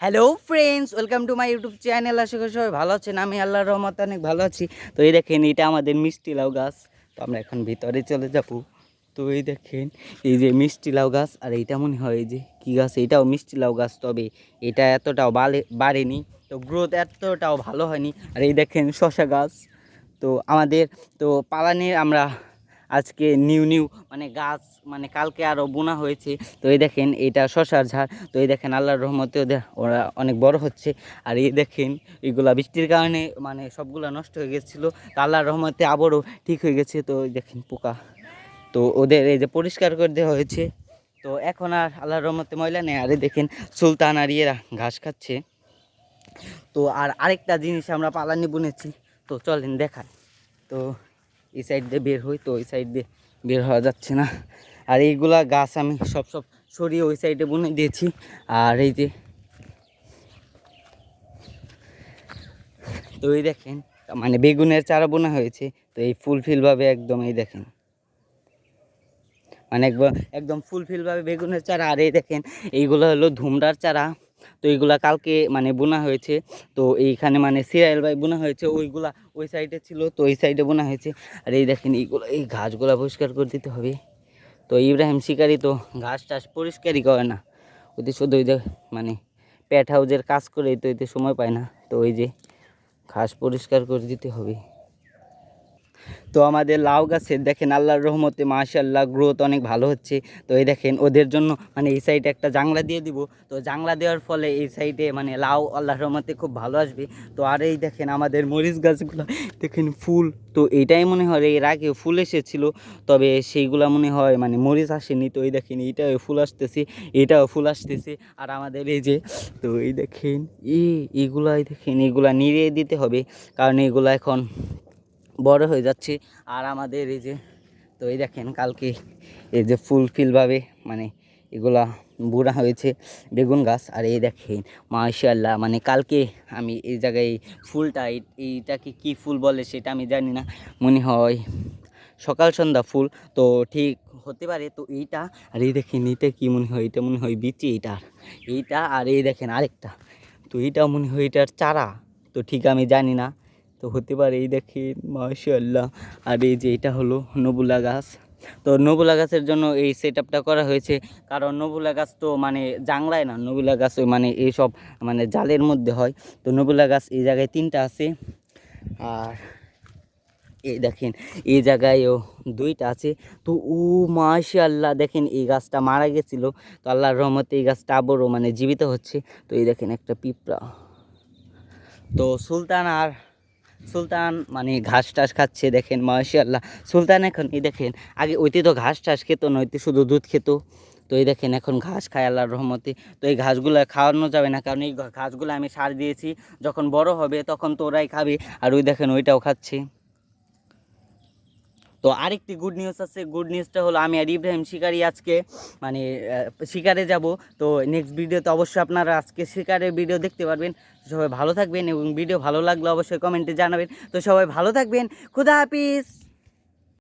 Hello friends, welcome to my YouTube channel. আশা করি সবাই ভালো আছেন। আমি আল্লাহর রহমতে অনেক ভালো আছি। তো এই দেখেন, এটা আমাদের মিষ্টি লাউ গাছ। তো আমরা এখন ভিতরে চলে যাব। তো এই দেখেন, এই যে মিষ্টি লাউ গাছ, আর এইটা মনে হয় এই যে কী গাছ, এটাও মিষ্টি লাউ গাছ, তবে এটা এতটাও বাড়েনি, তো গ্রোথ এতটাও ভালো হয়নি। আর এই দেখেন শসা গাছ। তো আমাদের তো পালানে আমরা আজকে নিউ নিউ মানে গাছ মানে কালকে আরও বোনা হয়েছে। তো এই দেখেন, এটা শশার ঝাড়। তো এই দেখেন আল্লাহর রহমতে ওরা অনেক বড় হচ্ছে। আর এই দেখেন, এইগুলা বৃষ্টির কারণে মানে সবগুলা নষ্ট হয়ে গেছিলো, তো আল্লাহর রহমতে আবারও ঠিক হয়ে গেছে। তো এই দেখেন পোকা, তো ওদের এই যে পরিষ্কার করে দেওয়া হয়েছে। তো এখন আর আল্লাহর রহমতে ময়লা নেই। আর এই দেখেন সুলতান আর ইয়েরা ঘাস খাচ্ছে। তো আর আরেকটা জিনিস আমরা পালানি বুনেছি, তো চলেন দেখাই। তো এই সাইড দিয়ে বের হই, তো ওই সাইড দিয়ে বের হওয়া যাচ্ছে না। আর এইগুলা গাছ আমি সব সরিয়ে ওই সাইডে বুনে দিয়েছি। আর এই যে, তো এই দেখেন মানে বেগুনের চারা বোনা হয়েছে। তো এই ফুলফিলভাবে একদম এই দেখেন, মানে একদম ফুলফিলভাবে বেগুনের চারা। আর এই দেখেন, এইগুলো হলো ধুমড়ার চারা। তো এইগুলা কালকে মানে বোনা হয়েছে। তো এইখানে মানে সিরিয়াল বাই বোনা হয়েছে, ওইগুলা ওই সাইডে ছিল, তো এই সাইডে বোনা হয়েছে। আর এই দেখেন, এইগুলো এই ঘাসগুলা পরিষ্কার করে দিতে হবে। তো ইব্রাহিম শিকারি তো ঘাস টাস পরিষ্কারই করে না, ওইতে শুধু ওই যে মানে প্যাট হাউজের কাজ করে, তো এতে সময় পায় না। তো ওই যে ঘাস পরিষ্কার করে দিতে হবে। তো আমাদের লাউ গাছের দেখেন আল্লাহর রহমতে মাশাআল্লাহ গ্রোথ অনেক ভালো হচ্ছে। তো এই দেখেন, ওদের জন্য মানে এই সাইডে একটা জাংলা দিয়ে দিব। তো জাংলা দেওয়ার ফলে এই সাইডে মানে লাউ আল্লাহর রহমতে খুব ভালো আসবে। তো আর এই দেখেন আমাদের মরিচ গাছগুলো দেখেন ফুল। তো এইটাই মনে হয় এর আগে ফুল এসেছিলো, তবে সেইগুলা মনে হয় মানে মরিচ আসেনি। তো এই দেখেন, এইটাও ফুল আসতেছে, এটাও ফুল আসতেছে। আর আমাদের এই যে, তো এই দেখেন এইগুলাই দেখেন, এইগুলা নিড়িয়ে দিতে হবে, কারণ এইগুলা এখন বড় হয়ে যাচ্ছে। আর আমাদের এই যে, তো এই দেখেন কালকে এই যে ফুলফিলভাবে মানে এগুলা বুড়া হয়েছে বেগুন গাছ। আর এই দেখেন মাশাআল্লাহ, মানে কালকে আমি এই জায়গায় ফুলটা এইটাকে কি ফুল বলে সেটা আমি জানি না, মনে হয় সকাল সন্ধ্যা ফুল, তো ঠিক হতে পারে। তো এইটা, আর এই দেখেন এইটা কি মনে হয়, এটা মনে হয় বিচি এইটা। আর এই দেখেন আরেকটা, তো এইটা মনে হয় এটার চারা, তো ঠিক আমি জানি না, তো হতে পারে। এই দেখেন মাশাআল্লাহ। আর এই যে এটা হলো নবুলা গাছ। তো নবুলা গাছের জন্য এই সেট আপটা করা হয়েছে, কারণ নবুলা গাছ তো মানে জাংলায় না, নবুলা গাছ ওই মানে এইসব মানে জালের মধ্যে হয়। তো নবুলা গাছ এই জায়গায় 3টা আছে। আর এই দেখেন এই জায়গায়ও 2টা আছে। তো মাশাআল্লাহ দেখেন, এই গাছটা মারা গেছিলো, তো আল্লাহর রহমতে এই গাছটা আবারও মানে জীবিত হচ্ছে। তো এই দেখেন একটা পিঁপড়া। তো সুলতান মানে ঘাস টাস খাচ্ছে দেখেন মাশাআল্লাহ। সুলতান এখন এই দেখেন, আগে ওইতে তো ঘাস টাস খেতো না, ওইতে শুধু দুধ খেত। তো এই দেখেন এখন ঘাস খায় আল্লাহর রহমতে। তো এই ঘাসগুলো খাওয়ানো যাবে না, কারণ এই ঘাসগুলো আমি সার দিয়েছি, যখন বড় হবে তখন তো ওরাই খাবে। আর ওই দেখেন ওইটাও খাচ্ছে। তো আরেকটি গুড নিউজ আছে, গুড নিউজটা হলো আমি আর ইব্রাহিম শিকারি আজকে মানে শিকারে যাব। তো নেক্সট ভিডিওতে অবশ্যই আপনারা আজকে শিকারের ভিডিও দেখতে পারবেন। সবাই ভালো থাকবেন, এবং ভিডিও ভালো লাগলে অবশ্যই কমেন্টে জানাবেন। তো সবাই ভালো থাকবেন, খুদা হাফিজ।